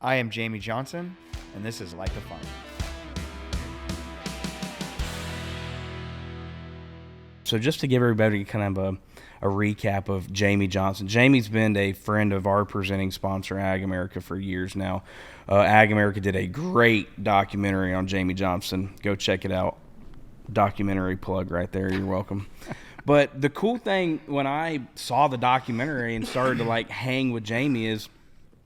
I am Jamie Johnson, and this is Like a Farmer. So just to give everybody kind of a recap of Jamie Johnson. Jamie's been a friend of our presenting sponsor, AgAmerica, for years now. AgAmerica did a great documentary on Jamie Johnson. Go check it out. Documentary plug right there. You're welcome. But the cool thing when I saw the documentary and started to like hang with Jamie is,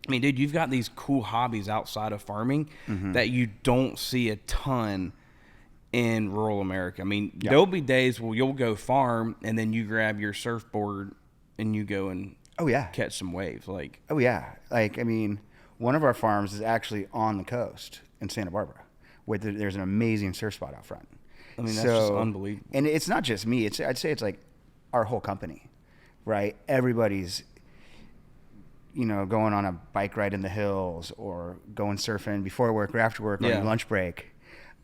I mean, dude, you've got these cool hobbies outside of farming that you don't see a ton in rural America. I mean, there'll be days where you'll go farm and then you grab your surfboard and you go and catch some waves. Like, Like, I mean, one of our farms is actually on the coast in Santa Barbara, where there's an amazing surf spot out front. I mean, that's just unbelievable. And it's not just me. I'd say it's like our whole company, right? Everybody's, going on a bike ride in the hills or going surfing before work or after work or on your lunch break.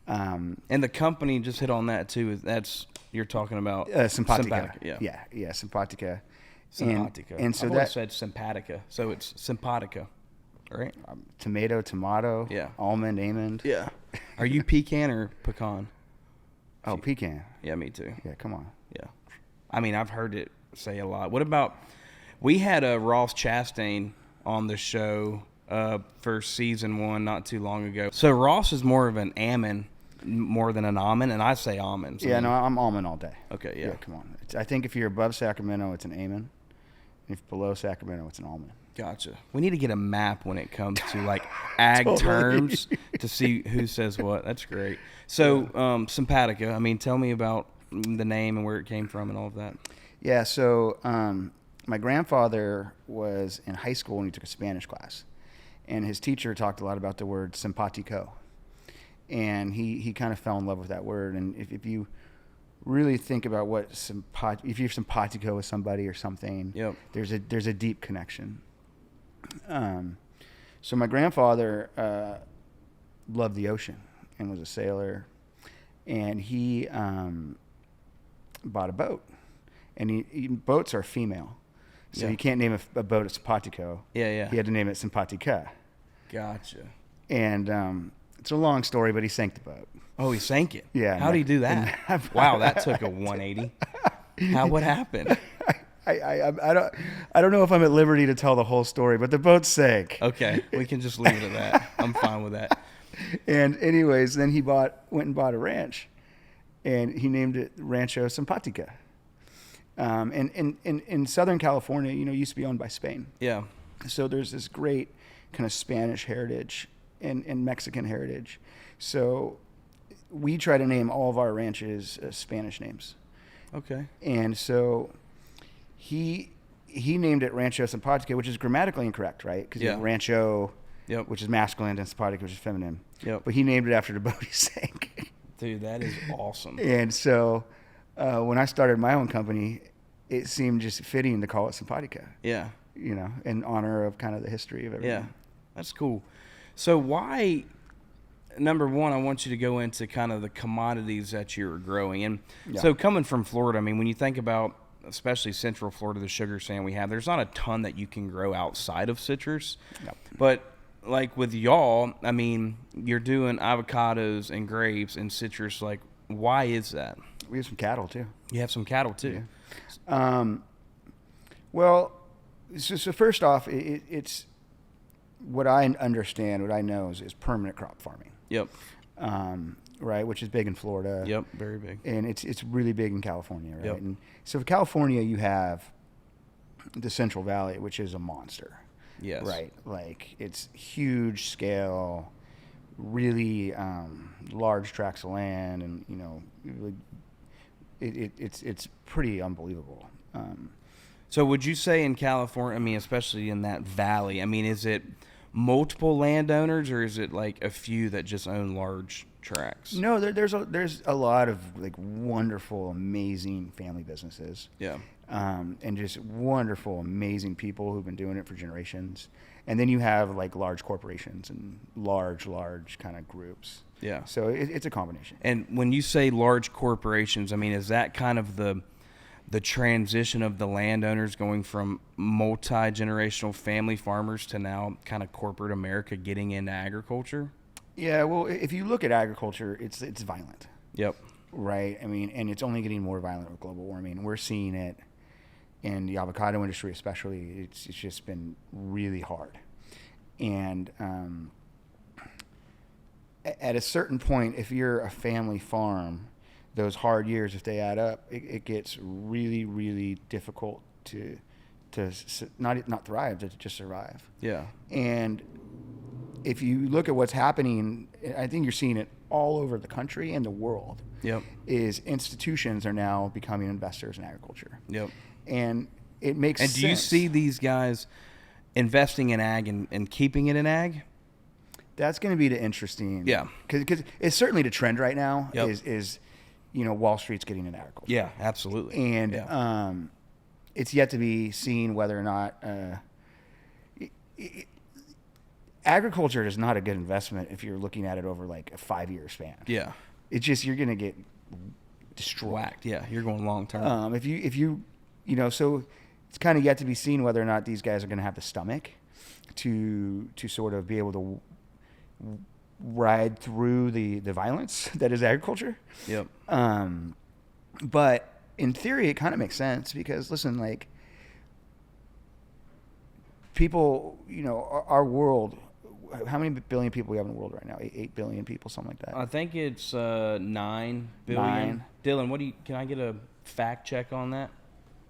And the company, just hit on that too. That's you're talking about Simpatica. Yeah, Simpatica. Simpatica. And so I've that always said Simpatica, so it's Simpatica, right? Tomato. Yeah. Almond. Yeah. Are you pecan or pecan? Oh, pecan. Yeah, me too. Yeah, come on. Yeah. I mean, I've heard it say a lot. What about, we had a Ross Chastain on the show for season 1 not too long ago. So Ross is more of an almond more than an almond, and I say almonds. I'm almond all day. Okay, yeah. Come on. I think if you're above Sacramento, it's an almond. If below Sacramento, it's an almond. Gotcha. We need to get a map when it comes to like ag terms to see who says what. That's great. So Simpatica, I mean, tell me about the name and where it came from and all of that. Yeah, so my grandfather was in high school when he took a Spanish class, and his teacher talked a lot about the word simpatico, and he kind of fell in love with that word. And if you really think about what if you're simpatico with somebody or something, there's a deep connection. So my grandfather loved the ocean and was a sailor, and he bought a boat, and boats are female, so you can't name a boat a simpatico. He had to name it Simpatica. Gotcha. And it's a long story, but he sank the boat. Oh, he sank it? Yeah. How did he do that? Wow, that took a 180. What happened? I don't know if I'm at liberty to tell the whole story, but the boat sank. Okay, we can just leave it at that. I'm fine with that. And anyways, then he went and bought a ranch, and he named it Rancho Simpatica. And in Southern California, used to be owned by Spain. Yeah. So there's this great kind of Spanish heritage and Mexican heritage. So we try to name all of our ranches Spanish names. Okay. And so he named it Rancho Simpatica, which is grammatically incorrect, right? Because you have Rancho, which is masculine, and Simpatica, which is feminine. Yep. But he named it after the boat he sank. Dude, that is awesome. And so when I started my own company, it seemed just fitting to call it Simpatica. Yeah. In honor of kind of the history of everything. Yeah, that's cool. So why, number one, I want you to go into kind of the commodities that you're growing. And so coming from Florida, I mean, when you think about, especially Central Florida, the sugar sand we have, there's not a ton that you can grow outside of citrus. Yep. But like with y'all, I mean, you're doing avocados and grapes and citrus. Like, why is that? We have some cattle too. You have some cattle too. Yeah. Well, so first off, it's what I understand, what I know is permanent crop farming. Yep. Right, which is big in Florida. Yep, very big. And it's really big in California, right? Yep. And so for California, you have the Central Valley, which is a monster. Yes. Right, like it's huge scale, really large tracts of land, and it's pretty unbelievable. So would you say in California, I mean, especially in that valley, I mean, is it multiple landowners or is it like a few that just own large tracts? No, there's a lot of like wonderful, amazing family businesses. Yeah. And just wonderful, amazing people who've been doing it for generations. And then you have like large corporations and large kind of groups. Yeah. So it's a combination. And when you say large corporations, I mean, is that kind of the transition of the landowners going from multi-generational family farmers to now kind of corporate America getting into agriculture? Yeah, well, if you look at agriculture, it's violent. Yep. Right? I mean, and it's only getting more violent with global warming. We're seeing it in the avocado industry especially. It's just been really hard. And at a certain point, if you're a family farm, those hard years, if they add up, it gets really, really difficult to not thrive, to just survive. Yeah. And if you look at what's happening, I think you're seeing it all over the country and the world. Yep. Is institutions are now becoming investors in agriculture. Yep. And it makes sense. And do you see these guys investing in ag and keeping it in ag? That's going to be the interesting. Yeah. Because it's certainly the trend right now. Yep. Is Wall Street's getting in agriculture. Yeah, absolutely. And it's yet to be seen whether or not agriculture is not a good investment if you're looking at it over like a 5-year span. Yeah. It's just you're going to get destroyed. Whacked. Yeah, you're going long term. If you so it's kind of yet to be seen whether or not these guys are going to have the stomach to sort of be able to ride through the violence that is agriculture. Yep. But in theory, it kind of makes sense because listen, like people, our world. How many billion people we have in the world right now? 8 billion people, something like that. I think it's 9 billion. Dylan, can I get a fact check on that?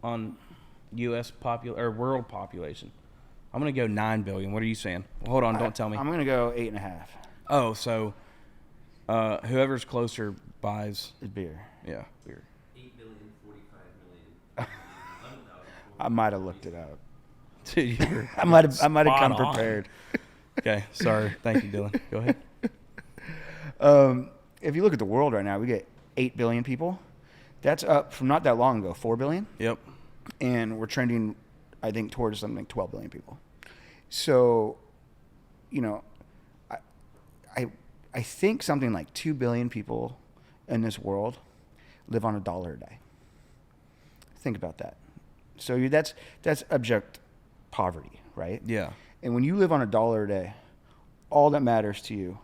On U.S. world population? I'm gonna go 9 billion. What are you saying? Well, hold on, don't tell me. I'm gonna go 8.5. Oh, so whoever's closer buys beer. Yeah, beer. 8,045,000,000. I might have looked it up. Dude, I might have come prepared. Okay, sorry. Thank you, Dylan. Go ahead. If you look at the world right now, we get 8 billion people. That's up from not that long ago, 4 billion. Yep. And we're trending, I think, towards something like 12 billion people. So, I think something like 2 billion people in this world live on $1 a day. Think about that. So that's abject poverty, right? Yeah. And when you live on $1 a day, all that matters to you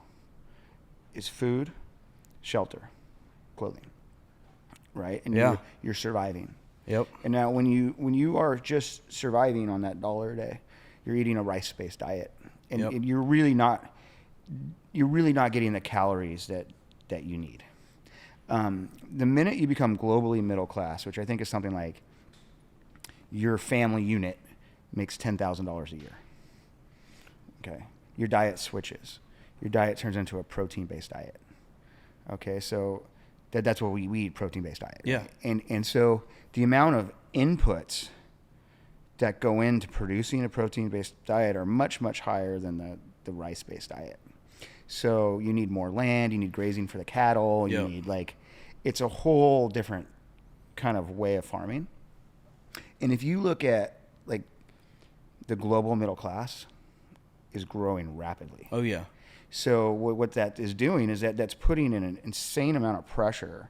is food, shelter, clothing, right? And you're surviving. Yep. And now when you are just surviving on that $1 a day, you're eating a rice-based diet, and, Yep. and you're really not getting the calories that you need. The minute you become globally middle class, which I think is something like your family unit makes $10,000 a year. Okay, your diet switches. Your diet turns into a protein-based diet. Okay, so that's what we eat, protein-based diet. Yeah. Right? And so the amount of inputs that go into producing a protein-based diet are much, much higher than the rice-based diet. So you need more land, you need grazing for the cattle, you need it's a whole different kind of way of farming. And if you look at the global middle class is growing rapidly. Oh yeah. So what that is doing is that's putting in an insane amount of pressure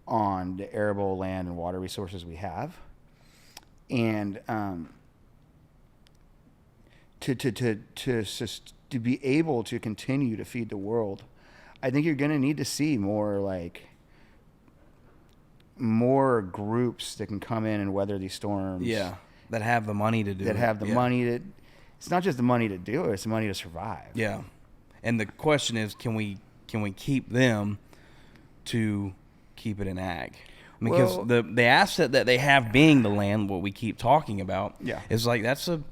on the arable land and water resources we have, and to be able to continue to feed the world, I think you're going to need to see more groups that can come in and weather these storms. Yeah. That have the money to do it. That have the money to. It's not just the money to do it; it's the money to survive. Yeah. And the question is, can we keep them to keep it in ag? Because the asset that they have being the land, what we keep talking about, is that's a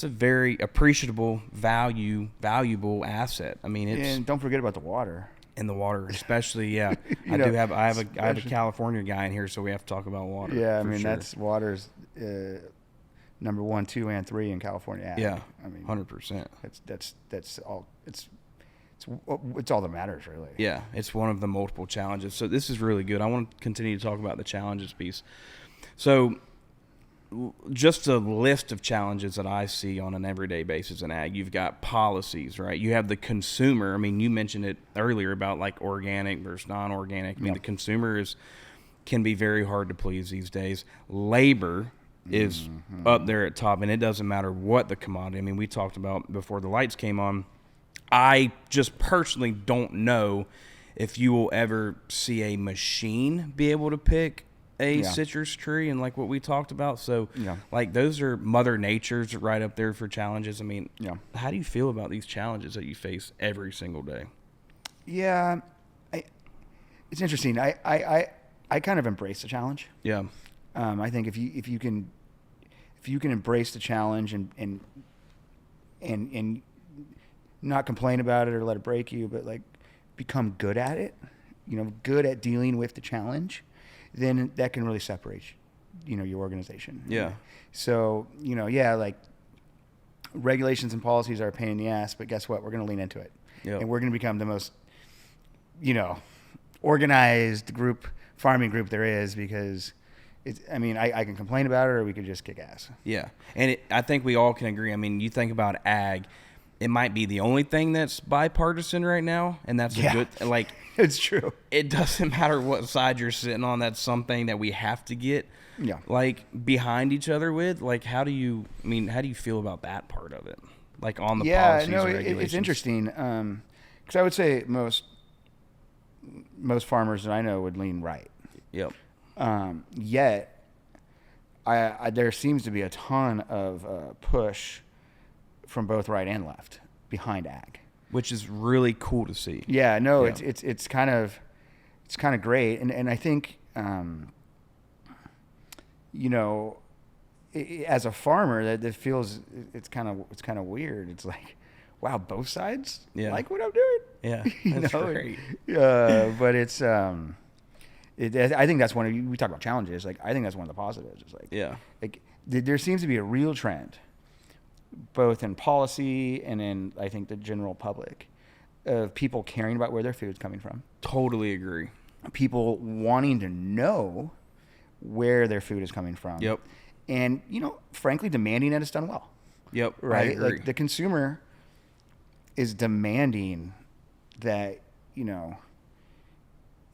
very appreciable valuable asset. I mean, and don't forget about the water. And the water, especially, I have a California guy in here, so we have to talk about water. Yeah, I mean that's water's number 1, 2, and 3 in California ag. Yeah, I mean 100%. That's all. It's all that matters, really. Yeah, it's one of the multiple challenges. So this is really good. I want to continue to talk about the challenges piece. So just a list of challenges that I see on an everyday basis in ag. You've got policies, right? You have the consumer. I mean, you mentioned it earlier about organic versus non-organic. I mean, the consumer can be very hard to please these days. Labor is up there at top, and it doesn't matter what the commodity. I mean, we talked about before the lights came on. I just personally don't know if you will ever see a machine be able to pick a citrus tree, and like what we talked about. So like those are Mother Nature's right up there for challenges. I mean, how do you feel about these challenges that you face every single day? Yeah, it's interesting. I kind of embrace the challenge. Yeah. I think if you can embrace the challenge and not complain about it or let it break you, but like become good at it, good at dealing with the challenge, then that can really separate, your organization. Yeah. So, like regulations and policies are a pain in the ass, but guess what? We're going to lean into it. Yep. And we're going to become the most, organized farming group there is, because I can complain about it, or we could just kick ass. Yeah. And I think we all can agree. I mean, you think about ag, it might be the only thing that's bipartisan right now, and that's a good, like, it's true. It doesn't matter what side you're sitting on. That's something that we have to get like behind each other with. Like, how do you feel about that part of it? Like on the policies and regulations? It's interesting. 'Cause I would say most farmers that I know would lean right. Yep. Yet there seems to be a ton of push from both right and left behind ag, which is really cool to see. Yeah, no, yeah. It's kind of great, and I think as a farmer that feels it's kind of weird. It's like, wow, both sides like what I'm doing. Yeah, that's great. But it's I think that's we talk about challenges. Like, I think that's one of the positives. It's like there seems to be a real trend, both in policy and in, I think, the general public, of people caring about where their food's coming from. Totally agree. People wanting to know where their food is coming from. Yep. And, frankly, demanding that it's done well. Yep. Right? I agree. Like, the consumer is demanding that,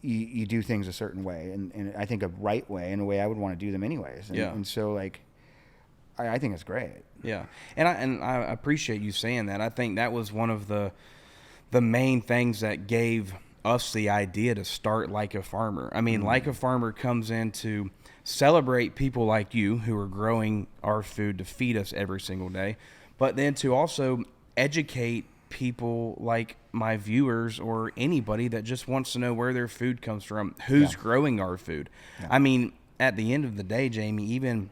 you do things a certain way, and I think a right way, and a way I would want to do them anyways. And so, like, I think it's great. Yeah, and I appreciate you saying that. I think that was one of the main things that gave us the idea to start Like a Farmer. I mean, Like a Farmer comes in to celebrate people like you who are growing our food to feed us every single day, but then to also educate people like my viewers or anybody that just wants to know where their food comes from, who's growing our food. Yeah. I mean, at the end of the day, Jamie, even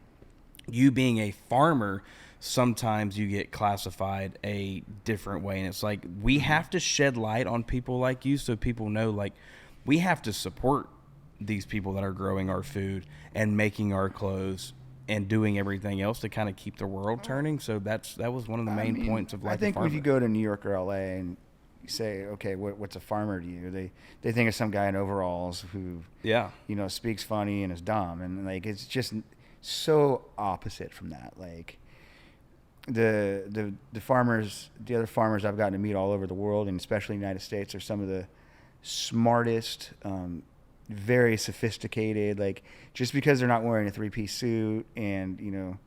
you being a farmer, sometimes you get classified a different way. And it's like, we have to shed light on people like you, so people know, like, we have to support these people that are growing our food and making our clothes and doing everything else to kind of keep the world turning. So that was one of the main points of Like a Farmer. I think if you go to New York or LA and you say, okay, what's a farmer to you? They think of some guy in overalls who speaks funny and is dumb, and like, it's just so opposite from that. Like, the farmers, the other farmers I've gotten to meet all over the world, and especially in the United States, are some of the smartest, very sophisticated. Like, just because they're not wearing a 3-piece suit and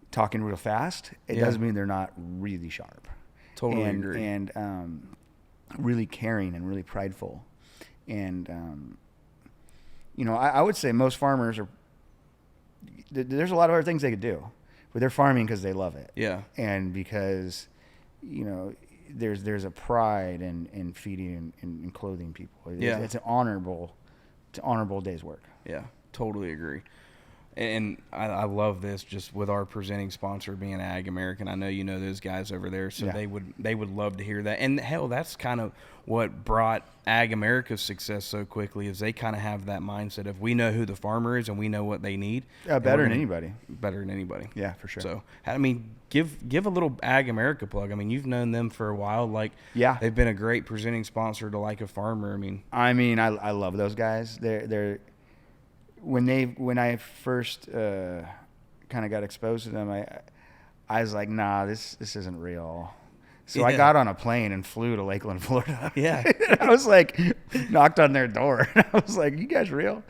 talking real fast, it doesn't mean they're not really sharp. Totally agree. And really caring and really prideful. And I would say most farmers are. There's a lot of other things they could do, but they're farming because they love it. Yeah. And because there's a pride in feeding and clothing people. It's an honorable day's work. Yeah, totally agree. And I love this, just with our presenting sponsor being AgAmerica. I know you know those guys over there, so they would love to hear that. And hell, that's kind of what brought AgAmerica's success so quickly, is they kind of have that mindset of, we know who the farmer is and we know what they need. Better than anybody. Better than anybody. Yeah, for sure. So, I mean, give a little AgAmerica plug. I mean, you've known them for a while. Like, they've been a great presenting sponsor to Like a Farmer. I love those guys. They're when I first kind of got exposed to them, I was like, nah, this isn't real. So I got on a plane and flew to Lakeland, Florida. Yeah. I was like, knocked on their door. I was like, you guys real?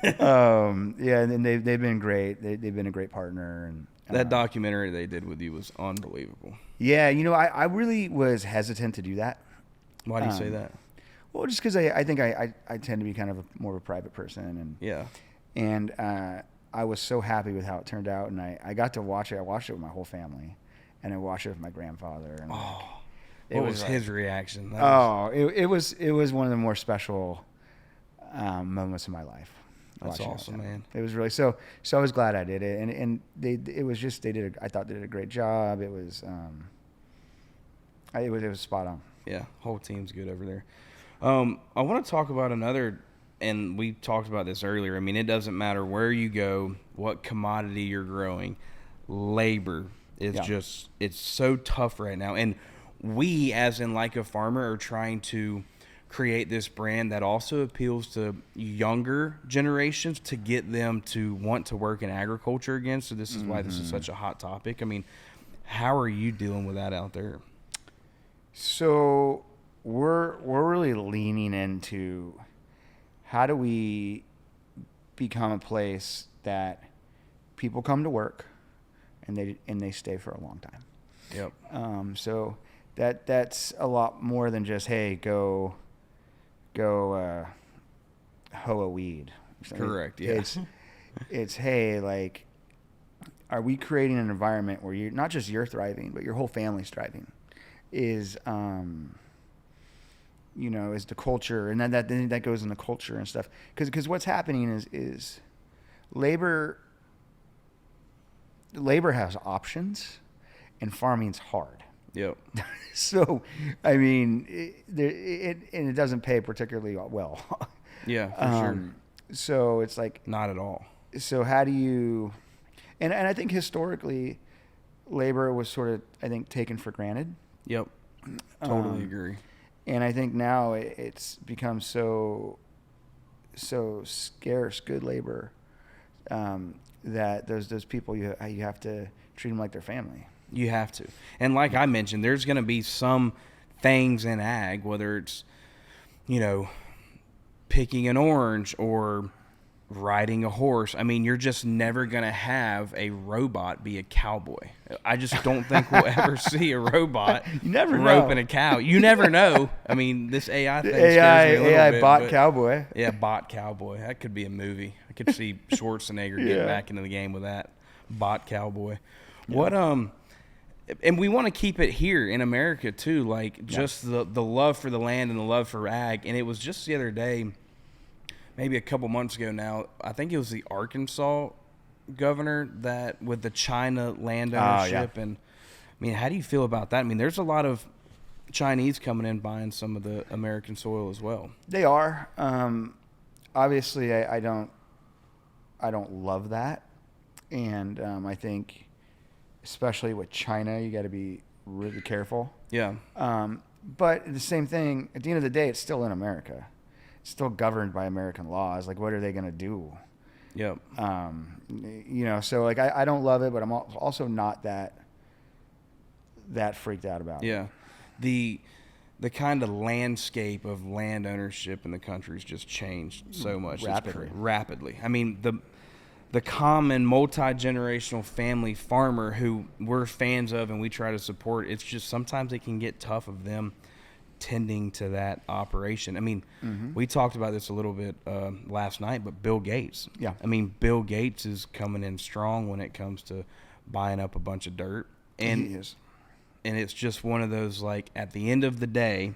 Yeah, and then they've been great. They've been a great partner. And That documentary they did with you was unbelievable. yeah, I really was hesitant to do that. Why do you say that? Well, just because I think I tend to be kind of more of a private person. And Yeah. And I was so happy with how it turned out. And I got to watch it. I watched it with my whole family. And I watched it with my grandfather. And what was his reaction? It was one of the more special moments of my life. That's awesome, man. It was really so I was glad I did it, and I thought they did a great job. It was spot on. Yeah, whole team's good over there. I want to talk about another, and we talked about this earlier. I mean, it doesn't matter where you go, what commodity you're growing, labor is just, it's so tough right now. And we, as in like a farmer, are trying to create this brand that also appeals to younger generations to get them to want to work in agriculture again. So this is why this is such a hot topic. I mean, how are you dealing with that out there? So we're really leaning into how do we become a place that people come to work and they stay for a long time. Yep. So that's a lot more than just, hey, go hoe a weed. Correct. Yeah. It's hey, like, are we creating an environment where you're not just you're thriving, but your whole family's thriving? Is is the culture, and then that goes into culture and stuff. Because what's happening is labor has options, and farming's hard. Yep. So, I mean, it doesn't pay particularly well. Yeah, for sure. So it's like not at all. So how do you? And I think historically, labor was sort of, I think, taken for granted. Yep. Totally agree. And I think now it's become so scarce, good labor, that those people you have to treat them like their family. You have to. And like I mentioned, there's going to be some things in ag, whether it's, picking an orange or riding a horse. I mean, you're just never going to have a robot be a cowboy. I just don't think we'll ever see a robot roping a cow. You never know. I mean, this AI thing scares me a little bit, bot cowboy. Yeah, bot cowboy. That could be a movie. I could see Schwarzenegger getting back into the game with that. Bot cowboy. Yeah. What and we want to keep it here in America too, like just the love for the land and the love for ag. And it was just the other day, maybe a couple months ago now, I think it was the Arkansas governor that with the China land ownership. And I mean, how do you feel about that? I mean, there's a lot of Chinese coming in buying some of the American soil as well. They are. Obviously, I don't love that, and I think, especially with China, you got to be really careful. Yeah. But the same thing, at the end of the day, it's still in America. It's still governed by American laws. Like, what are they going to do? Yep. So like, I don't love it, but I'm also not that freaked out about it. Yeah. The kind of landscape of land ownership in the country's just changed so much. Rapidly. I mean, the common multi-generational family farmer who we're fans of and we try to support, it's just sometimes it can get tough of them tending to that operation. I mean, we talked about this a little bit last night, but Bill Gates. Yeah. I mean, Bill Gates is coming in strong when it comes to buying up a bunch of dirt. And he is. And it's just one of those, like, at the end of the day,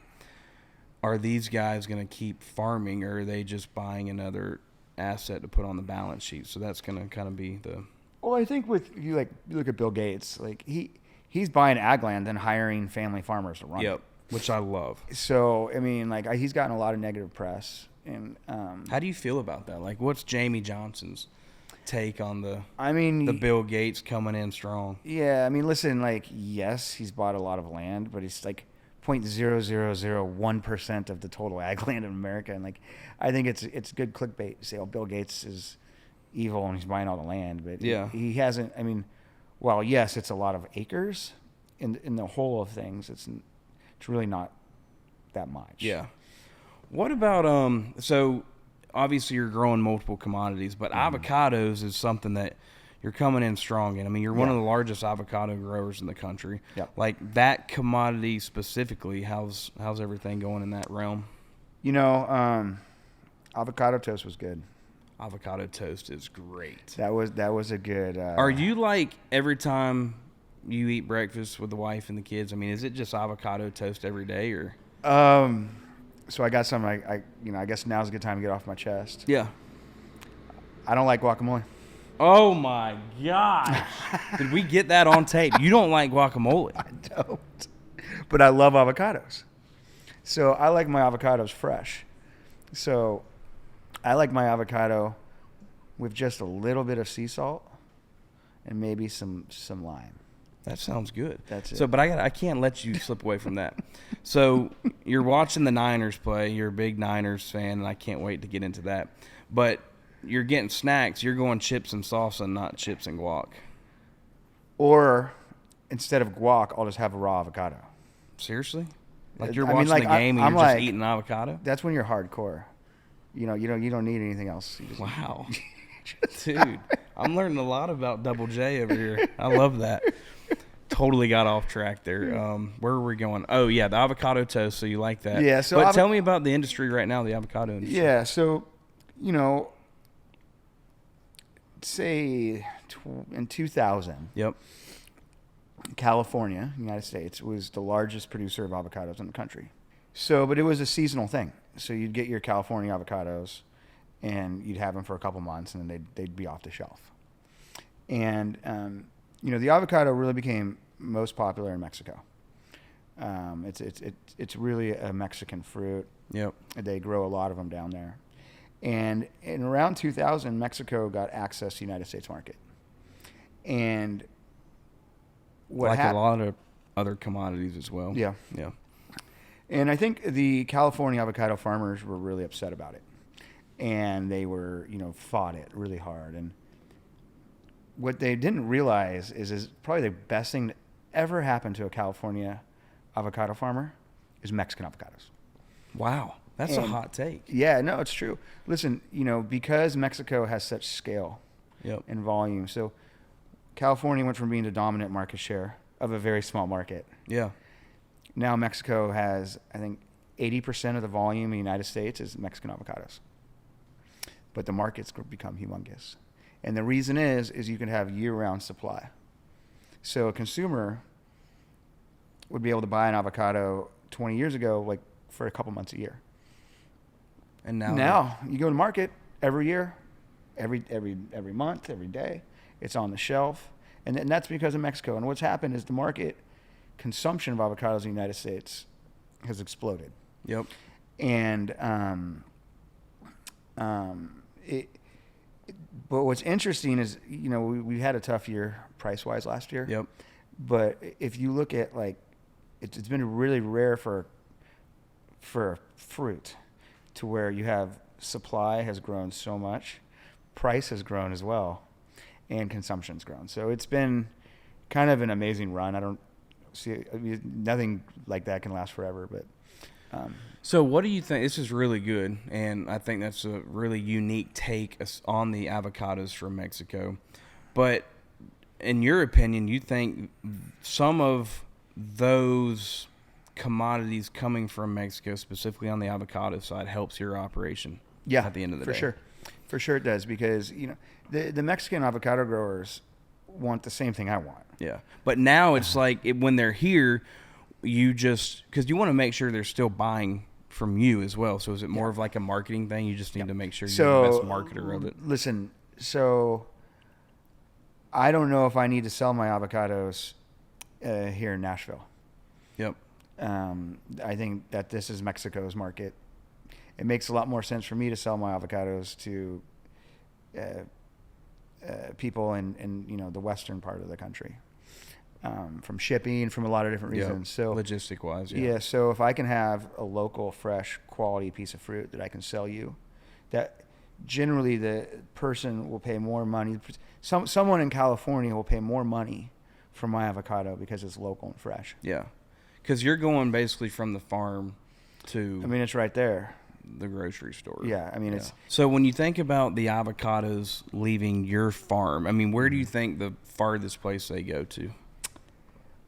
are these guys going to keep farming, or are they just buying another asset to put on the balance sheet? So that's going to kind of be the... Well, I think with you look at Bill Gates, like he's buying ag land and hiring family farmers to run it. Yep, which I love. So, I mean, like, he's gotten a lot of negative press. And how do you feel about that? Like, what's Jamie Johnson's take on the Bill Gates coming in strong? Yeah, I mean, listen, like, yes, he's bought a lot of land, but it's like 0.0001% of the total ag land in America. And like, I think it's good clickbait to say, oh, Bill Gates is evil and he's buying all the land, but he hasn't. I mean, well, yes, it's a lot of acres in the whole of things. It's really not that much. Yeah. What about so obviously you're growing multiple commodities, but avocados is something that you're coming in strong in. I mean, you're one of the largest avocado growers in the country. Yep. Like that commodity specifically, how's everything going in that realm? You know, avocado toast was good. Avocado toast is great. That was a good. Are you like every time you eat breakfast with the wife and the kids? I mean, is it just avocado toast every day, or? So I got some. I guess now's a good time to get off my chest. Yeah. I don't like guacamole. Oh my gosh! Did we get that on tape? You don't like guacamole. I don't, but I love avocados. So I like my avocados fresh. So I like my avocado with just a little bit of sea salt and maybe some lime. That sounds good. That's it. So, but I can't let you slip away from that. So you're watching the Niners play. You're a big Niners fan, and I can't wait to get into that. But you're getting snacks. You're going chips and salsa, not chips and guac. Or instead of guac, I'll just have a raw avocado. Seriously? Like you're I mean, watching like, the game and I'm you're just like- eating avocado? That's when you're hardcore. You don't need anything else. You just- Wow. Dude, I'm learning a lot about Double J over here. I love that. Totally got off track there. Where were we going? Oh, yeah, the avocado toast. So you like that. Yeah, so but tell me about the industry right now, the avocado industry. Yeah, so, say in 2000, Yep. California, United States, was the largest producer of avocados in the country. So, but it was a seasonal thing. So you'd get your California avocados, and you'd have them for a couple months, and then they'd be off the shelf. And the avocado really became most popular in Mexico. It's really a Mexican fruit. Yep. They grow a lot of them down there. And in around 2000, Mexico got access to the United States market. And what a lot of other commodities as well. Yeah. Yeah. And I think the California avocado farmers were really upset about it. And they were, fought it really hard. And what they didn't realize is probably the best thing that ever happened to a California avocado farmer is Mexican avocados. Wow. That's a hot take. Yeah, no, it's true. Listen, because Mexico has such scale and volume, so California went from being the dominant market share of a very small market. Yeah. Now Mexico has, I think, 80% of the volume in the United States is Mexican avocados. But the market's become humongous. And the reason is you can have year-round supply. So a consumer would be able to buy an avocado 20 years ago, like for a couple months a year. And now you go to market every year, every month, every day. It's on the shelf. And that's because of Mexico. And what's happened is the market consumption of avocados in the United States has exploded. Yep. And but what's interesting is, we had a tough year price-wise last year. Yep. But if you look at, like, it's been really rare for fruit to where you have supply has grown so much, price has grown as well, and consumption's grown. So it's been kind of an amazing run. I don't see nothing like that can last forever, but. So what do you think? This is really good, and I think that's a really unique take on the avocados from Mexico. But in your opinion, you think some of those commodities coming from Mexico, specifically on the avocado side, helps your operation at the end of the day? For sure it does, because the Mexican avocado growers want the same thing I want. Yeah, but now it's like when they're here, because you want to make sure they're still buying from you as well. So is it more of like a marketing thing? You just need to make sure you're the best marketer of it. Listen, so I don't know if I need to sell my avocados here in Nashville. Yep. I think that this is Mexico's market. It makes a lot more sense for me to sell my avocados to people in the western part of the country. From shipping, from a lot of different reasons. So logistic wise, so if I can have a local, fresh, quality piece of fruit that I can sell you, that generally the person will pay more money. Someone in California will pay more money for my avocado because it's local and fresh. Yeah, Because you're going basically from the farm to I mean, it's right there. the grocery store. Yeah, I mean, it's So when you think about the avocados leaving your farm, I mean, where do you think the farthest place they go to?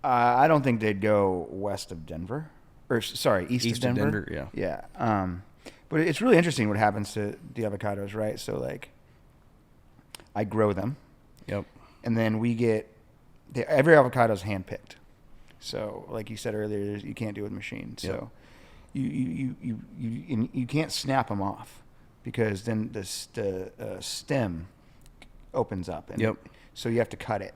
I don't think they'd go west of Denver, or sorry, east of Denver. Yeah. Yeah. But it's really interesting what happens to the avocados, right? So like, I grow them, Yep. and then every avocado is handpicked. So like you said earlier, you can't do it with machines. Yep. So you can't snap them off because then the stem opens up. And Yep. So you have to cut it.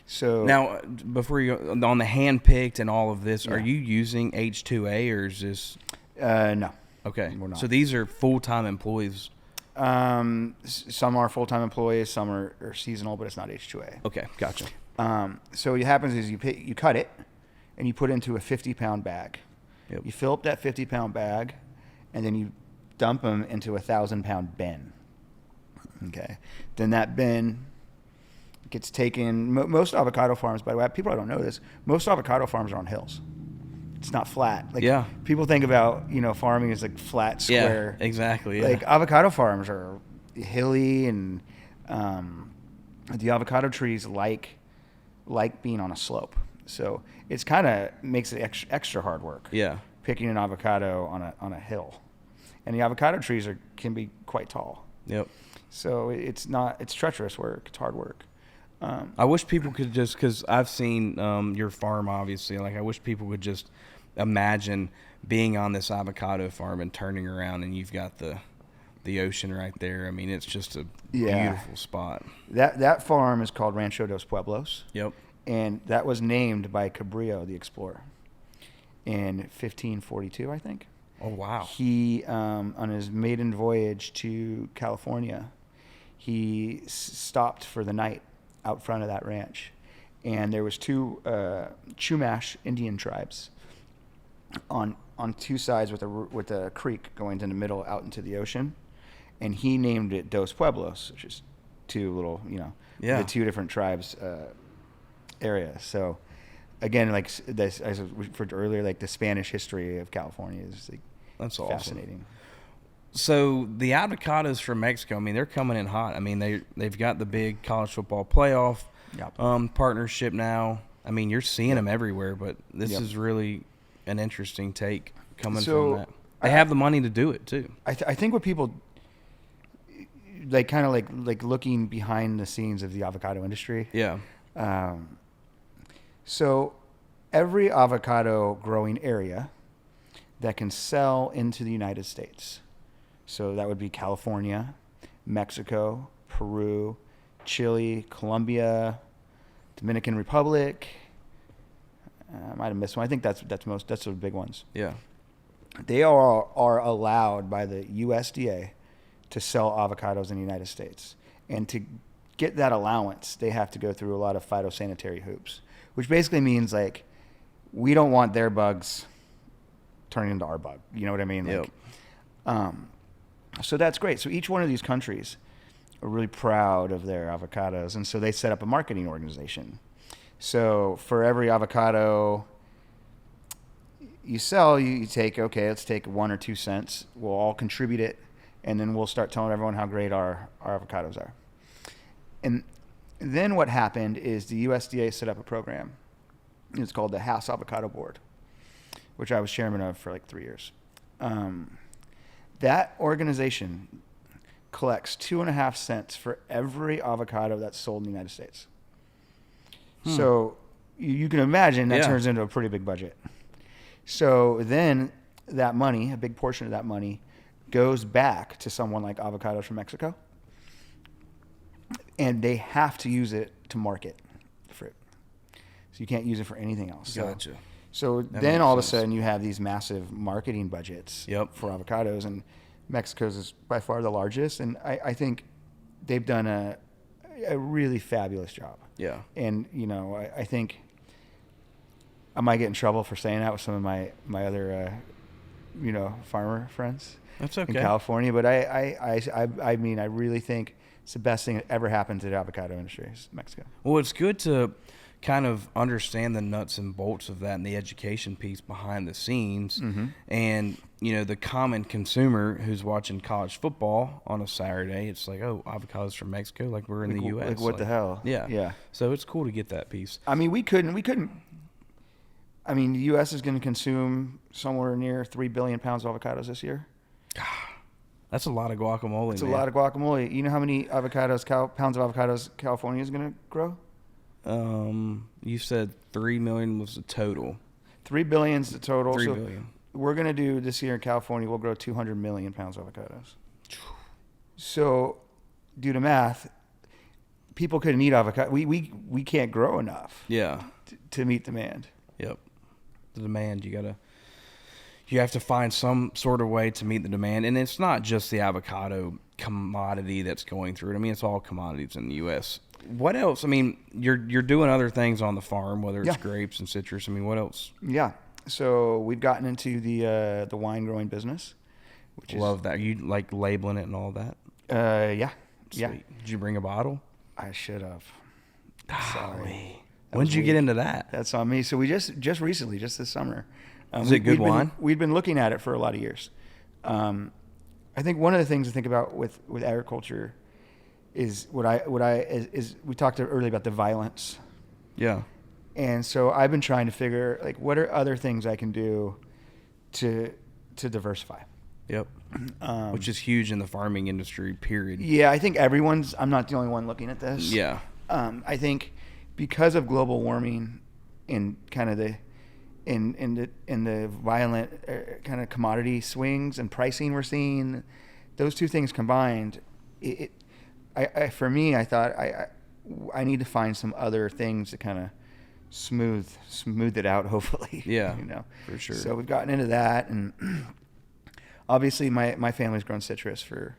So Now, before you go, on the hand picked and all of this, Yeah. are you using H2A or is this no. okay? We're not. So these are full-time employees. Some are full-time employees, some are seasonal, but it's not H2A. Okay, gotcha. So what happens is you cut it and you put it into a 50-pound bag. Yep. You fill up that 50-pound bag, and then you dump them into a 1,000-pound bin. Okay. Then that bin gets taken. Most avocado farms, by the way, people don't know this. Most avocado farms are on hills. It's not flat. Like, Yeah. People think about farming as like flat, square. Yeah, exactly. Yeah. Like avocado farms are hilly, and the avocado trees like being on a slope. So it's kind of makes it extra hard work. Yeah. Picking an avocado on a hill, and the avocado trees can be quite tall. Yep. So it's treacherous work. It's hard work. I wish people could just, because I've seen your farm, obviously. Like, I wish people would just imagine being on this avocado farm and turning around, and you've got the ocean right there. I mean, it's just a beautiful spot. That farm is called Rancho dos Pueblos. Yep. And that was named by Cabrillo, the explorer, in 1542, I think. Oh, wow. He, on his maiden voyage to California, he stopped for the night out front of that ranch. And there was two Chumash Indian tribes on two sides with a creek going in the middle out into the ocean. And he named it Dos Pueblos, which is two little, the two different tribes area. So again, like this, as I referred to earlier, like the Spanish history of California is like That's fascinating. Awesome. So the avocados from Mexico, I mean, they're coming in hot. I mean, they've got the big college football playoff partnership now. I mean, you're seeing them everywhere, but this is really an interesting take coming from that. They have the money to do it too. I think what people like, kind of like looking behind the scenes of the avocado industry. Yeah. So every avocado growing area that can sell into the United States. So that would be California, Mexico, Peru, Chile, Colombia, Dominican Republic. I might have missed one. I think that's the big ones. Yeah. They are allowed by the U.S.A. to sell avocados in the United States. And to get that allowance, they have to go through a lot of phytosanitary hoops, which basically means like we don't want their bugs turning into our bug. You know what I mean? Like, so that's great. So each one of these countries are really proud of their avocados, and so they set up a marketing organization. So for every avocado you sell, you take, let's take 1 or 2 cents. We'll all contribute it, and then we'll start telling everyone how great our avocados are. And then what happened is the USDA set up a program. It's called the House Avocado Board, which I was chairman of for like 3 years. That organization collects 2.5 cents for every avocado that's sold in the United States. So you can imagine that turns into a pretty big budget. So then that money, a big portion of that money, goes back to someone like Avocados from Mexico, and they have to use it to market the fruit. So you can't use it for anything else. Gotcha. So then all of a sudden you have these massive marketing budgets for avocados, and Mexico's is by far the largest, and I think they've done a really fabulous job. Yeah. And, I think I might get in trouble for saying that with some of my other, farmer friends. That's okay. In California, but I mean, I really think it's the best thing that ever happened to the avocado industry is Mexico. Well, it's good to kind of understand the nuts and bolts of that and the education piece behind the scenes. And, you know, the common consumer who's watching college football on a Saturday, it's like, oh, avocados from Mexico, like we're in the U.S. Like, what the hell? Yeah. Yeah. So it's cool to get that piece. I mean, we couldn't. I mean, the U.S. is going to consume somewhere near 3 billion pounds of avocados this year. That's a lot of guacamole, It's a lot of guacamole. You know how many pounds of avocados California is going to grow? You said 3 million was the total. 3 billion is the total. 3 so billion. We're going to do this year in California, we'll grow 200 million pounds of avocados. So, do the math. People couldn't eat avocado. We can't grow enough. Yeah. To meet demand. Yep. The demand, you have to find some sort of way to meet the demand. And it's not just the avocado commodity that's going through it. I mean, it's all commodities in the U.S. What else? I mean, you're doing other things on the farm, whether it's grapes and citrus. I mean, what else? Yeah. So we've gotten into the wine growing business. Love that. You like labeling it and all that? Yeah. Sweet. Yeah. Did you bring a bottle? I should have. Sorry. When did you get into that? That's on me. So we just recently, just this summer. Is it good wine? We'd been looking at it for a lot of years. I think one of the things to think about with agriculture is we talked earlier about the violence. Yeah. And so I've been trying to figure, like, what are other things I can do to diversify. Yep. Which is huge in the farming industry, period. Yeah, I think I'm not the only one looking at this. Yeah. I think because of global warming and kind of the violent kind of commodity swings and pricing we're seeing, those two things combined, for me, I thought I need to find some other things to kind of smooth it out, hopefully. Yeah, for sure. So we've gotten into that, and obviously my family's grown citrus for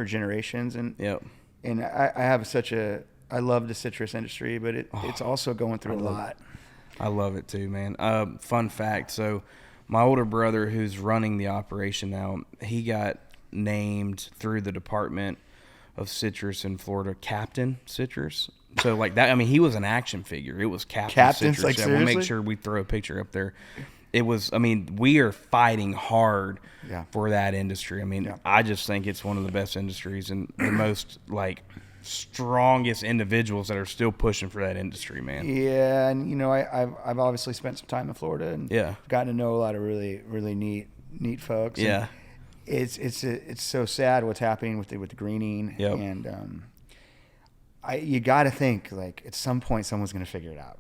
generations, and I have I love the citrus industry, but it's also going through a lot. I love it too, man. Fun fact. So my older brother, who's running the operation now, he got named through the Department of Citrus in Florida, Captain Citrus. So like that, I mean, he was an action figure. It was Captain Citrus. Like, yeah, we'll make sure we throw a picture up there. It was, I mean, we are fighting hard for that industry. I mean, I just think it's one of the best industries and the most like strongest individuals that are still pushing for that industry, man. Yeah, and I've obviously spent some time in Florida and gotten to know a lot of really really neat folks. Yeah, and it's so sad what's happening with the greening. Yep. And you got to think like at some point someone's going to figure it out.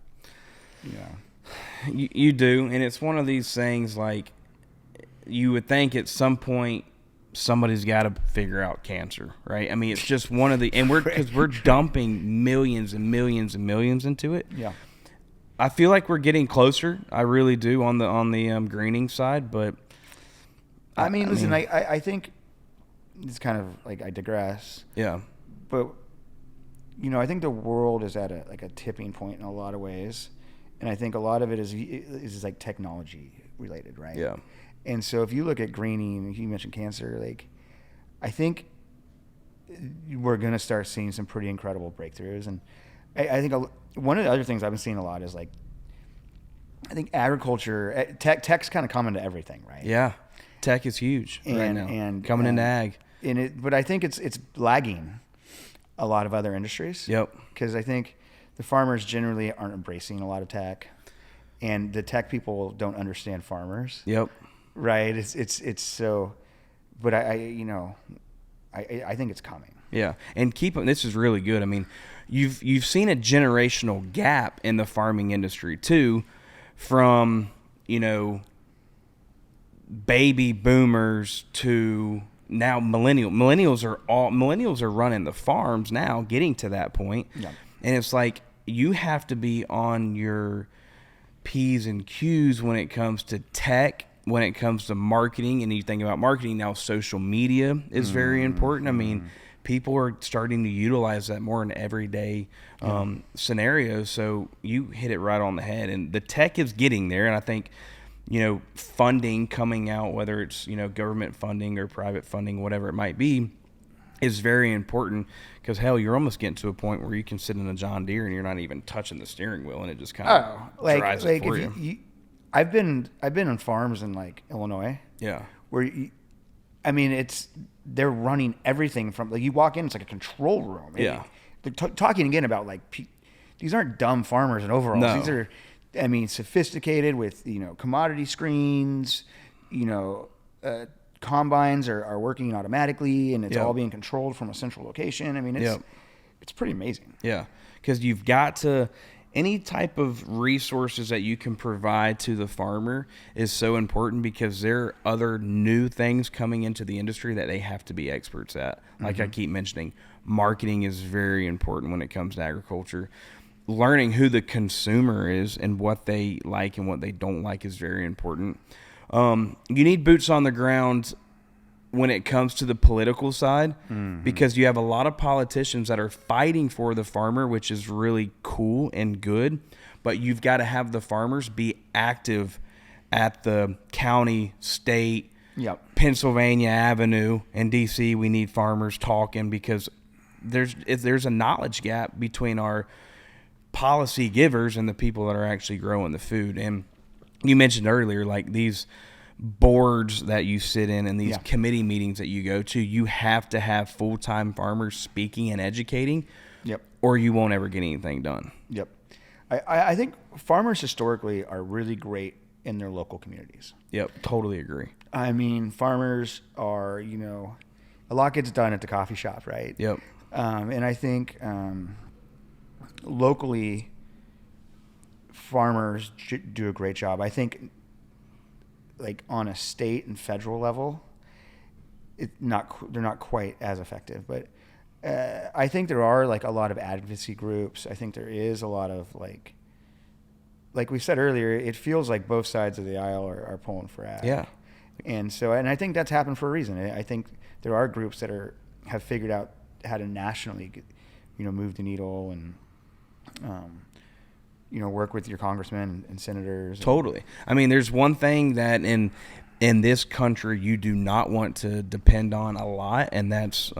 You do, and it's one of these things like you would think at some point somebody's got to figure out cancer, right? I mean, it's just one of the, and because we're dumping millions and millions and millions into it. Yeah, I feel like we're getting closer. I really do on the greening side, but I mean, listen, I think it's kind of like I digress. Yeah, but I think the world is at a tipping point in a lot of ways, and I think a lot of it is like technology related, right? Yeah. And so if you look at greening, you mentioned cancer, like I think we're going to start seeing some pretty incredible breakthroughs. And I think one of the other things I've been seeing a lot is like, I think agriculture, tech's kind of coming to everything, right? Yeah. Tech is huge right now. And coming into ag. But I think it's lagging a lot of other industries. Yep. Because I think the farmers generally aren't embracing a lot of tech, and the tech people don't understand farmers. Yep. Right. It's so, but I think it's coming. Yeah. And this is really good. I mean, you've seen a generational gap in the farming industry too, from, baby boomers to now millennials are running the farms now, getting to that point. Yeah. And it's like you have to be on your P's and Q's when it comes to tech, when it comes to marketing. And you think about marketing now, social media is very important. I mean, people are starting to utilize that more in everyday scenarios. So you hit it right on the head, and the tech is getting there. And I think, funding coming out, whether it's, government funding or private funding, whatever it might be, is very important because, hell, you're almost getting to a point where you can sit in a John Deere and you're not even touching the steering wheel, and it just kind of drives it for you. I've been on farms in like Illinois. Yeah. Where they're running everything from, like, you walk in, it's like a control room. Yeah. They're talking again about, like, these aren't dumb farmers in overalls. No. These are, sophisticated with, commodity screens, combines are working automatically, and it's all being controlled from a central location. It's pretty amazing. Yeah. Because you've got to, any type of resources that you can provide to the farmer is so important, because there are other new things coming into the industry that they have to be experts at. Like I keep mentioning, marketing is very important when it comes to agriculture. Learning who the consumer is and what they like and what they don't like is very important. You need boots on the ground when it comes to the political side, because you have a lot of politicians that are fighting for the farmer, which is really cool and good, but you've got to have the farmers be active at the county, state, Pennsylvania Avenue, and DC. We need farmers talking, because there's a knowledge gap between our policy givers and the people that are actually growing the food. And you mentioned earlier, like, these boards that you sit in and these committee meetings that you go to, you have to have full-time farmers speaking and educating, or you won't ever get anything done. I think farmers historically are really great in their local communities. Totally agree. Farmers are, a lot gets done at the coffee shop, right? And I think locally, farmers do a great job. I think, like, on a state and federal level, they're not quite as effective. But I think there are, like, a lot of advocacy groups. I think there is a lot of, like we said earlier, it feels like both sides of the aisle are pulling for ag. And I think that's happened for a reason. I think there are groups that have figured out how to nationally, move the needle and, work with your congressmen and senators. Totally. There's one thing that in this country you do not want to depend on a lot, and that's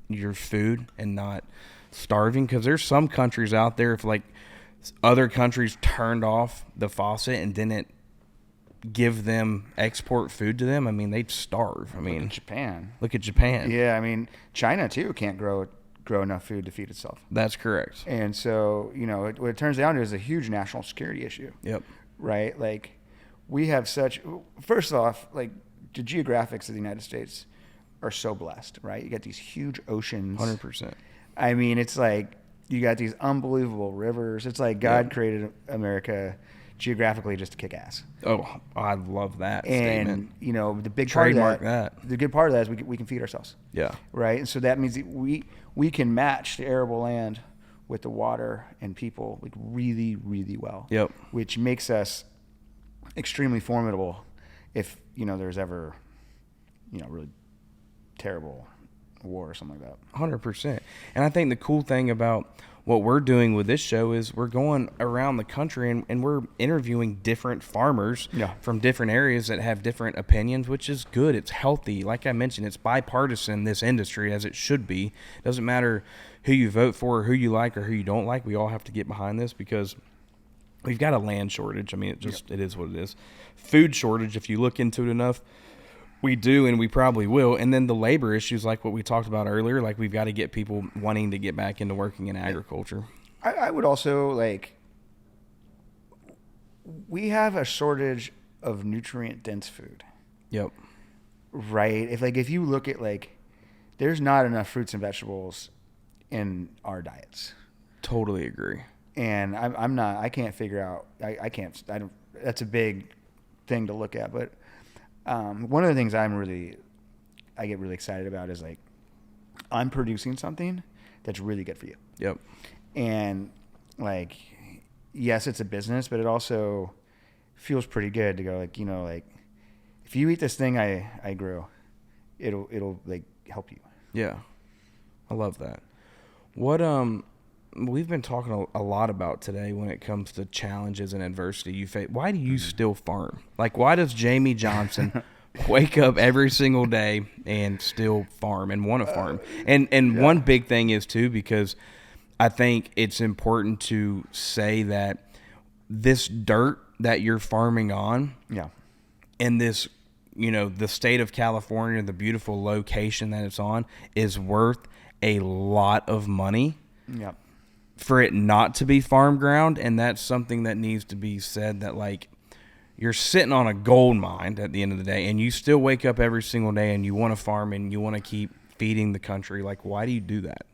your food and not starving. Because there's some countries out there, if, like, other countries turned off the faucet and didn't give them export food to them, they'd starve. Look at Japan. Yeah, China too can't grow enough food to feed itself. That's correct. And so, what it turns down to is a huge national security issue. Right? Like, we have first off, like, the geographics of the United States are so blessed, right? You got these huge oceans. 100%. It's like, you got these unbelievable rivers. It's like God created America geographically just to kick ass. Oh, I love that statement. And, the big Trademark part of that, the good part of that is we can feed ourselves. Right? And so that means that we can match the arable land with the water and people, like, really, really well. Which makes us extremely formidable if, there's ever, really terrible war or something like that. 100%. And I think the cool thing about what we're doing with this show is we're going around the country and we're interviewing different farmers from different areas that have different opinions, which is good. It's healthy. Like I mentioned, it's bipartisan, this industry, as it should be. It doesn't matter who you vote for or who you like or who you don't like. We all have to get behind this, because we've got a land shortage. It is what it is. Food shortage, if you look into it enough, we do, and we probably will. And then the labor issues, like what we talked about earlier, like, we've got to get people wanting to get back into working in agriculture. I would also, like, we have a shortage of nutrient-dense food. Right? If you look at, like, there's not enough fruits and vegetables in our diets. Totally agree. And I can't figure out, that's a big thing to look at, but one of the things I get really excited about is, like, I'm producing something that's really good for you. And, like, yes, it's a business, but it also feels pretty good to go, like, like, if you eat this thing I grew, it'll like help you. I love that. What we've been talking a lot about today when it comes to challenges and adversity you face. Why do you still farm? Like, why does Jamie Johnson wake up every single day and still farm and want to farm. And one big thing is too, because I think it's important to say that this dirt that you're farming on, and this, the state of California, the beautiful location that it's on, is worth a lot of money. Yeah. For it not to be farm ground, and that's something that needs to be said, that like you're sitting on a gold mine at the end of the day, and you still wake up every single day and you want to farm and you want to keep feeding the country. Like, why do you do that?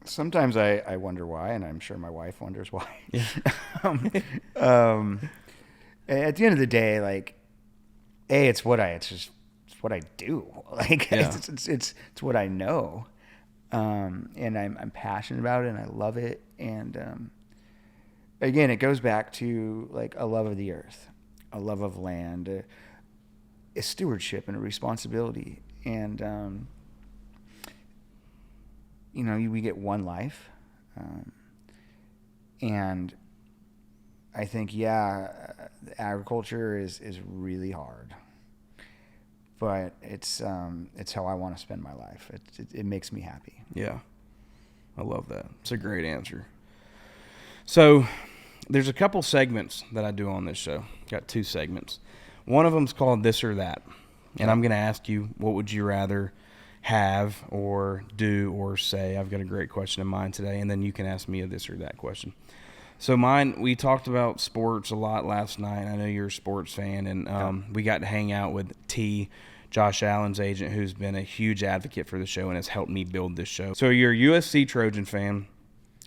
Sometimes I wonder why, and I'm sure my wife wonders why. Yeah. At the end of the day, like, it's what I do. Like, it's what I know. And I'm passionate about it, and I love it. And again, it goes back to like a love of the earth, a love of land, a stewardship, and a responsibility. And we get one life, and I think agriculture is really hard. But it's how I want to spend my life. It makes me happy. Yeah, I love that. It's a great answer. So there's a couple segments that I do on this show. Got 2 segments. One of them is called This or That. And I'm going to ask you, what would you rather have or do or say? I've got a great question in mind today, and then you can ask me a this or that question. So mine, we talked about sports a lot last night. I know you're a sports fan, and we got to hang out with T, Josh Allen's agent, who's been a huge advocate for the show and has helped me build this show. So you're a U.S.A. Trojan fan,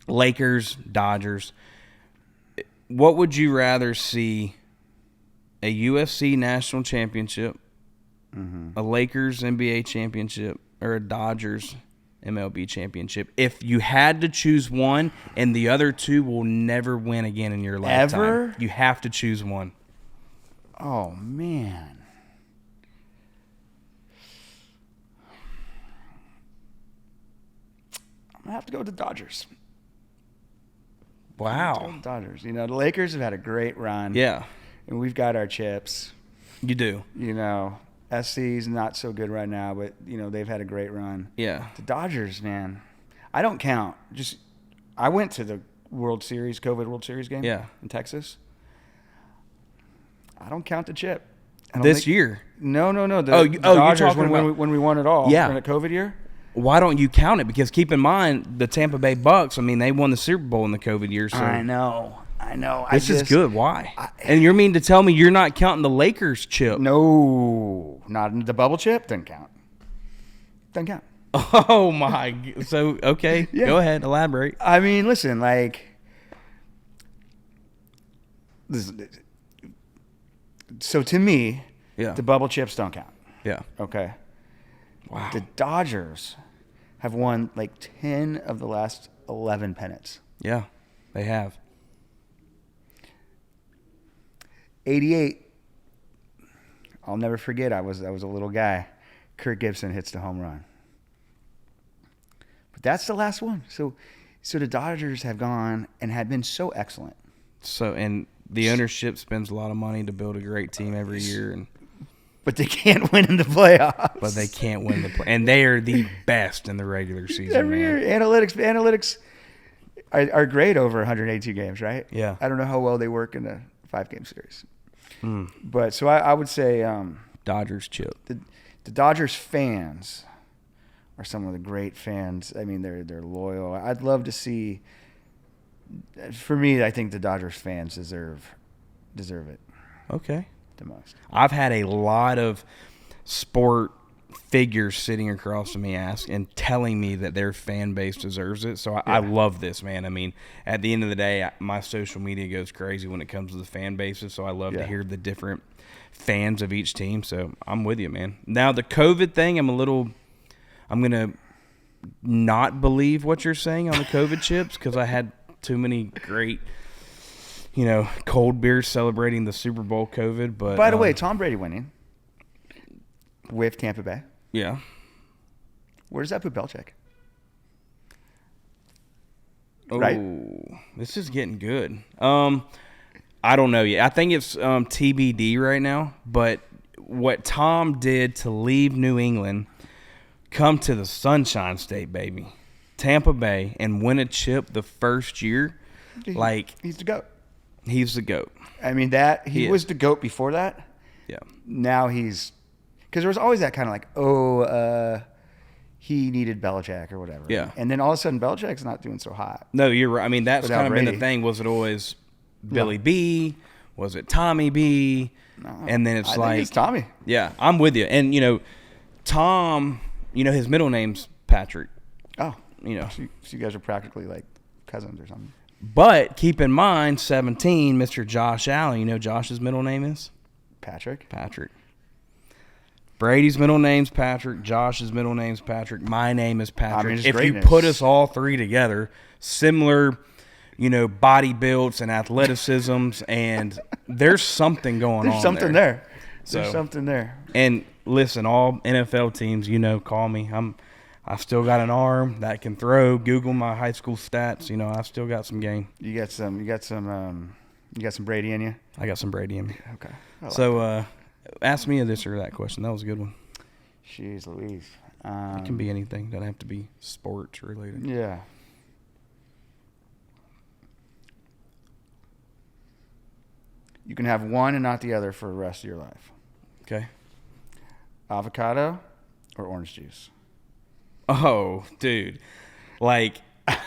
Lakers, Dodgers. What would you rather see, a U.S.A. national championship, a Lakers NBA championship, or a Dodgers MLB championship? If you had to choose one, and the other 2 will never win again in your lifetime. Ever? You have to choose one. Oh, man. I'm going to have to go with the Dodgers. Wow. Dodgers. The Lakers have had a great run. Yeah. And we've got our chips. You do. SC's not so good right now, but, they've had a great run. Yeah. The Dodgers, man. I don't count. I went to the COVID World Series game in Texas. I don't count the chip. This year? No. The You're Dodgers, talking about when we won it all. Yeah. In the COVID year. Why don't you count it? Because keep in mind, the Tampa Bay Bucks, they won the Super Bowl in the COVID year. So I know. This is good. Why? And you're mean to tell me you're not counting the Lakers chip? No. Not the bubble chip. Doesn't count. Oh, my. So, okay. Yeah. Go ahead. Elaborate. Listen, so to me, the bubble chips don't count. Yeah. Okay. Wow. The Dodgers have won 10 of the last 11 pennants. Yeah, they have. 88. I'll never forget. I was a little guy. Kirk Gibson hits the home run. But that's the last one. So the Dodgers have gone and had been so excellent. So, and the ownership spends a lot of money to build a great team every year, but they can't win in the playoffs. But they can't win and they are the best in the regular season. Every year, analytics are great over 182 games, right? Yeah. I don't know how well they work in a 5-game series. But so I would say Dodgers chip. The Dodgers fans are some of the great fans. They're loyal. I'd love to see. For me, I think the Dodgers fans deserve it. Okay. The most. I've had a lot of sport figures sitting across from me and telling me that their fan base deserves it. So I love this, man. At the end of the day, my social media goes crazy when it comes to the fan bases. So I love to hear the different fans of each team. So I'm with you, man. Now the COVID thing, I'm going to not believe what you're saying on the COVID chips, because I had too many great, cold beers celebrating the Super Bowl COVID. But by the way, Tom Brady winning with Tampa Bay. Yeah. Where does that put Belichick? Oh, right? This is getting good. I don't know yet. I think it's TBD right now, but what Tom did to leave New England, come to the Sunshine State, baby, Tampa Bay, and win a chip the first year, like he's the GOAT. He's the GOAT. I mean, he was the GOAT before that. Yeah. Now because there was always that kind of like, he needed Belichick or whatever. Yeah. And then all of a sudden, Belichick's not doing so hot. No, you're right. I mean, that's Without kind of been the Brady. thing. Was it always Billy B? Was it Tommy B? No, And then it's I like think it's Tommy. Yeah, I'm with you. And Tom, his middle name's Patrick. Oh, So you guys are practically like cousins or something. But keep in mind, 17, Mr. Josh Allen. You know Josh's middle name is Patrick. Brady's middle name's Patrick. Josh's middle name's Patrick. My name is Patrick. I mean, it's if greatness. you put us all three together, similar, body builds and athleticisms, and there's something going There's on something there. So- There's something there. And listen, all NFL teams, call me. I've still got an arm that can throw. Google my high school stats. I've still got some game. You got some Brady in you. I got some Brady in me. Okay. So ask me this or that question. That was a good one. Jeez Louise. It can be anything. Doesn't have to be sports related. Yeah. You can have one and not the other for the rest of your life. Okay. Avocado or orange juice? Oh, dude. Like,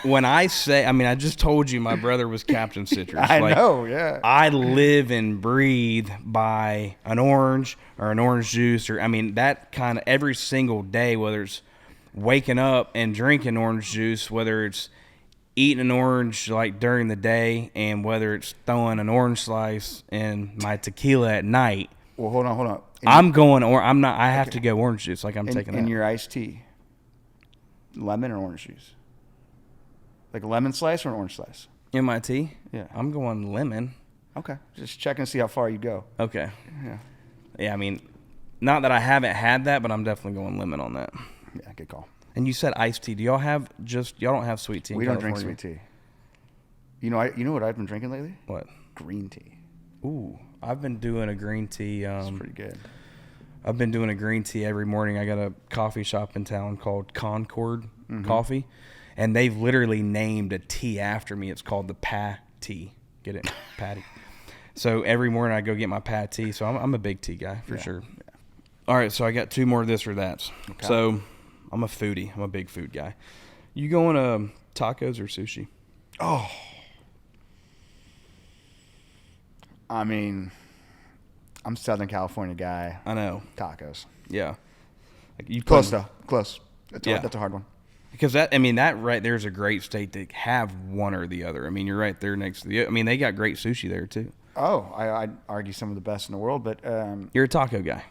when I say, I just told you my brother was Captain Citrus. I know, yeah. I live and breathe by an orange or an orange juice, or that kind of every single day, whether it's waking up and drinking orange juice, whether it's eating an orange like during the day, and whether it's throwing an orange slice in my tequila at night. Well, hold on. I have to go orange juice. Like I'm taking that. In your iced tea, lemon or orange juice? Like a lemon slice or an orange slice? In my tea? Yeah. I'm going lemon. Okay. Just checking to see how far you go. Okay. Yeah. Yeah, not that I haven't had that, but I'm definitely going lemon on that. Yeah, good call. And you said iced tea. Do y'all don't have sweet tea in We don't drink California? sweet tea. You know what I've been drinking lately? What? Green tea. Ooh, I've been doing a green tea. It's pretty good. I've been doing a green tea every morning. I got a coffee shop in town called Concord Coffee, and they've literally named a tea after me. It's called the Pa Tea. Get it? Patty. So every morning I go get my Pa Tea. So I'm a big tea guy for sure. Yeah. All right, so I got two more this or that's. Okay. So I'm a foodie. I'm a big food guy. You going to tacos or sushi? Oh. I'm a Southern California guy. I know. Tacos. Yeah. Like you Close though. Close. That's a hard one. Because that right there is a great state to have one or the other. You're right there next to the. They got great sushi there too. Oh, I'd argue some of the best in the world, but you're a taco guy.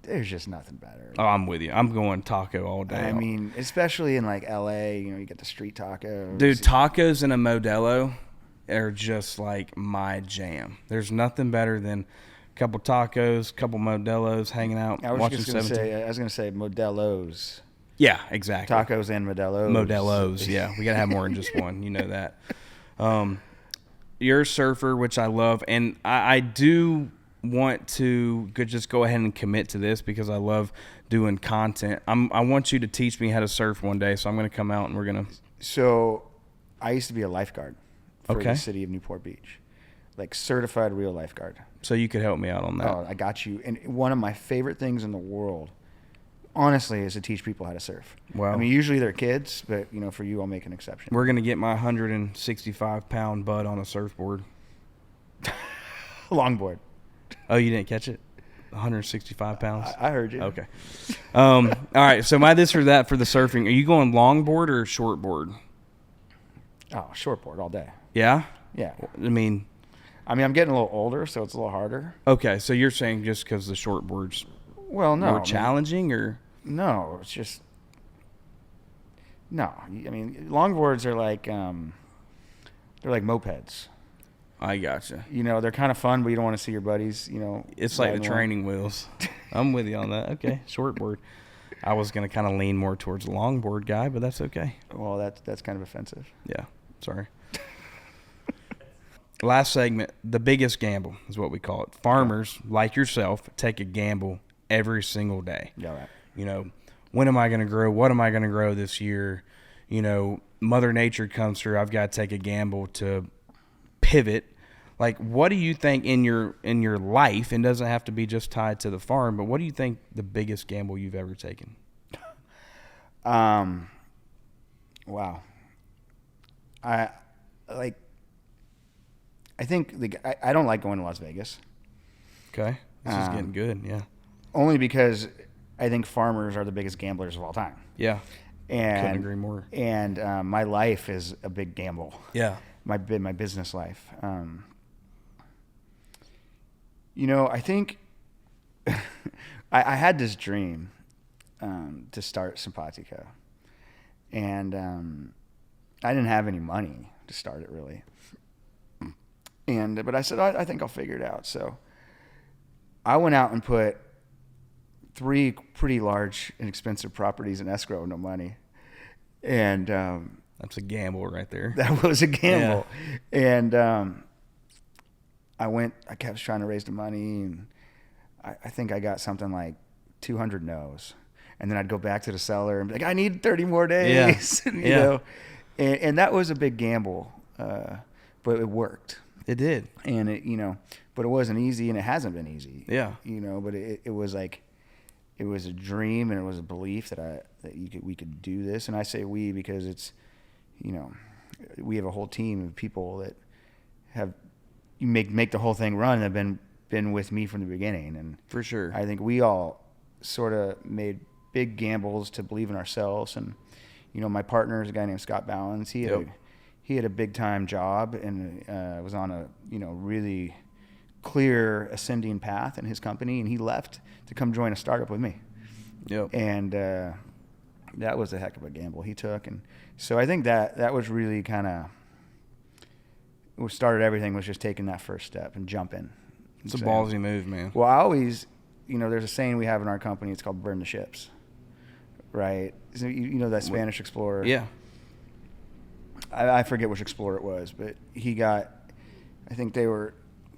There's just nothing better. Oh, I'm with you. I'm going taco all day. Especially in like L.A., you get the street tacos. Dude, tacos and a Modelo are just like my jam. There's nothing better than a couple tacos, a couple Modelos, hanging out, watching 17. I was going to say Modelos. Yeah, exactly. Tacos and Modelos. Modelos, yeah. We got to have more than just one. You know that. You're a surfer, which I love, and I do want to just go ahead and commit to this because I love doing content. I want you to teach me how to surf one day, so I'm going to come out and we're going to. So I used to be a lifeguard for Okay. the city of Newport Beach, like certified real lifeguard. So you could help me out on that. Oh, I got you. And one of my favorite things in the world, honestly, is to teach people how to surf. Wow. Usually they're kids, but for you, I'll make an exception. We're going to get my 165-pound bud on a surfboard. Longboard. Oh, you didn't catch it? 165 pounds? I heard you. Okay. All right, so my this or that for the surfing. Are you going longboard or shortboard? Oh, shortboard all day. Yeah? Yeah. I'm getting a little older, so it's a little harder. Okay, so you're saying just because the shortboard's Well, no. more challenging, or? No, it's just... No. Longboards are like... they're like mopeds. I gotcha. They're kind of fun, but you don't want to see your buddies, It's like the riding training wheels. I'm with you on that. Okay, shortboard. I was going to kind of lean more towards the longboard guy, but that's okay. along. Well, that's kind of offensive. Yeah, sorry. last segment, the biggest gamble is what we call it. Farmers like yourself take a gamble every single day. Yeah, right. You know, when am I going to grow? What am I going to grow this year? You know, Mother Nature comes through. I've got to take a gamble to pivot. Like, what do you think in your life, and doesn't have to be just tied to the farm, but what do you think the biggest gamble you've ever taken? Wow. I think I don't like going to Las Vegas. Okay. This is getting good, yeah. Only because I think farmers are the biggest gamblers of all time. Yeah. And couldn't agree more. And my life is a big gamble. Yeah. My business life. You know, I think I had this dream to start Simpatica. And I didn't have any money to start it, really. But I said, I think I'll figure it out. So I went out and put 3 pretty large and expensive properties in escrow with no money. And that's a gamble right there. That was a gamble. Yeah. And I kept trying to raise the money, and I think I got something like 200 no's. And then I'd go back to the seller and be like, I need 30 more days. Yeah. you know? And that was a big gamble, but it worked. It did. And but it wasn't easy, and it hasn't been easy. Yeah. But it was like, it was a dream, and it was a belief that we could do this. And I say we because it's, we have a whole team of people that have make the whole thing run, and have been with me from the beginning. And for sure, I think we all sort of made big gambles to believe in ourselves. And my partner is a guy named Scott Ballens. He had a big time job, and was on a really clear ascending path in his company, and he left to come join a startup with me. Yep. And that was a heck of a gamble he took. And so I think that was really kind of what started everything, was just taking that first step and jumping. It's a ballsy move, man. Well, I always, there's a saying we have in our company. It's called burn the ships, right? So that Spanish explorer. Yeah. I forget which explorer it was, but I think they were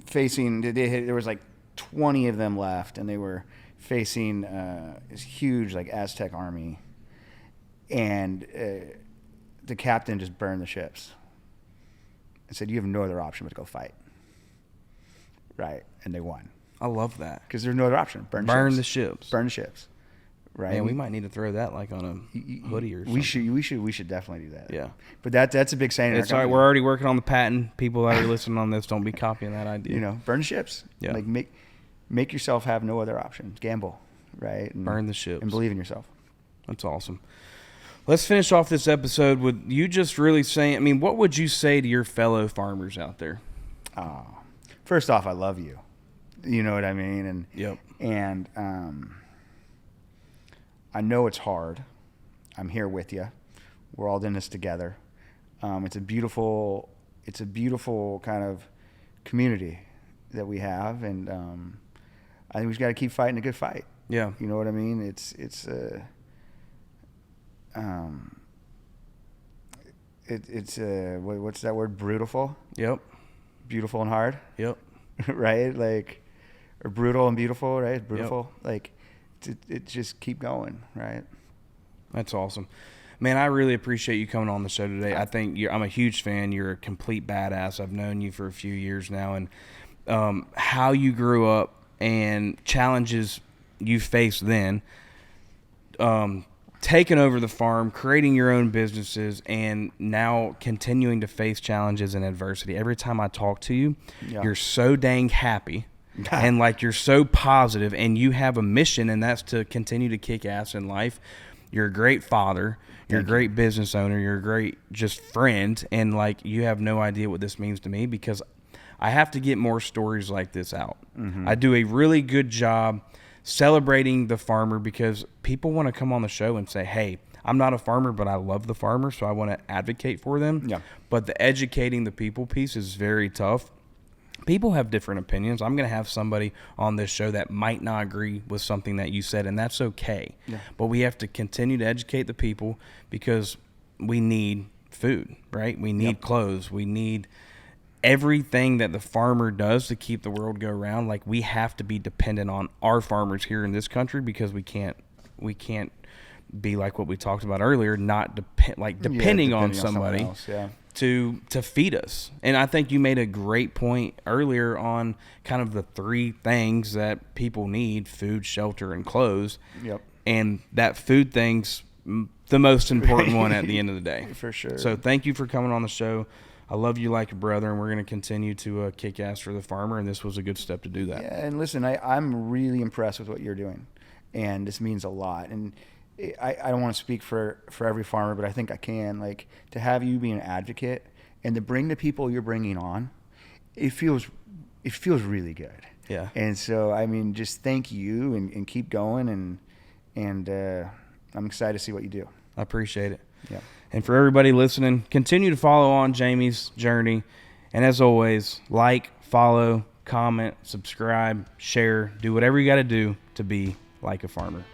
facing, there was like 20 of them left, and they were facing this huge like Aztec army, and the captain just burned the ships and said, you have no other option but to go fight. Right. And they won. I love that. Because there's no other option. Burn the ships. Burn the ships. Right. Man, we might need to throw that like on a hoodie or something. We should definitely do that. Yeah. But that's a big saying. It's all right. We're already working on the patent. People that are listening on this, don't be copying that idea. Burn ships. Yeah. Like make yourself have no other option. Gamble. Right. And burn the ships. And believe in yourself. That's awesome. Let's finish off this episode with you just really saying, what would you say to your fellow farmers out there? First off, I love you. You know what I mean? And yep. And I know it's hard. I'm here with you. We're all in this together. It's a beautiful kind of community that we have, and I think we just got to keep fighting a good fight. Yeah. You know what I mean? What's that word? Brutal. Yep. Beautiful and hard. Yep. Right? Like, or brutal and beautiful, right? Beautiful. Yep. Like, it just keep going, right? That's awesome. Man, I really appreciate you coming on the show today. I think I'm a huge fan. You're a complete badass. I've known you for a few years now, and how you grew up and challenges you faced then, taking over the farm, creating your own businesses, and now continuing to face challenges and adversity. Every time I talk to you, you're so dang happy. And like, you're so positive, and you have a mission, and that's to continue to kick ass in life. You're a great father. You're a great business owner. You're a great just friend. And like, you have no idea what this means to me, because I have to get more stories like this out. Mm-hmm. I do a really good job celebrating the farmer, because people want to come on the show and say, hey, I'm not a farmer, but I love the farmer, so I want to advocate for them. Yeah. But the educating the people piece is very tough. People have different opinions. I'm going to have somebody on this show that might not agree with something that you said, and that's okay. Yeah. But we have to continue to educate the people, because we need food, right? We need clothes. We need everything that the farmer does to keep the world go round, like we have to be dependent on our farmers here in this country, because we can't be like what we talked about earlier, not depending on somebody else, yeah. to feed us. And I think you made a great point earlier on kind of the three things that people need: food, shelter, and clothes. Yep. And that food thing's the most important one at the end of the day. For sure. So thank you for coming on the show. I love you like a brother, and we're going to continue to kick ass for the farmer, and this was a good step to do that. Yeah, and listen, I'm really impressed with what you're doing, and this means a lot. And I don't want to speak for every farmer, but I think I can. Like, to have you be an advocate and to bring the people you're bringing on, it feels really good. Yeah. And so, I mean, just thank you and keep going, and I'm excited to see what you do. I appreciate it. Yeah. And for everybody listening, continue to follow on Jamie's journey. And as always, like, follow, comment, subscribe, share, do whatever you got to do to be like a farmer.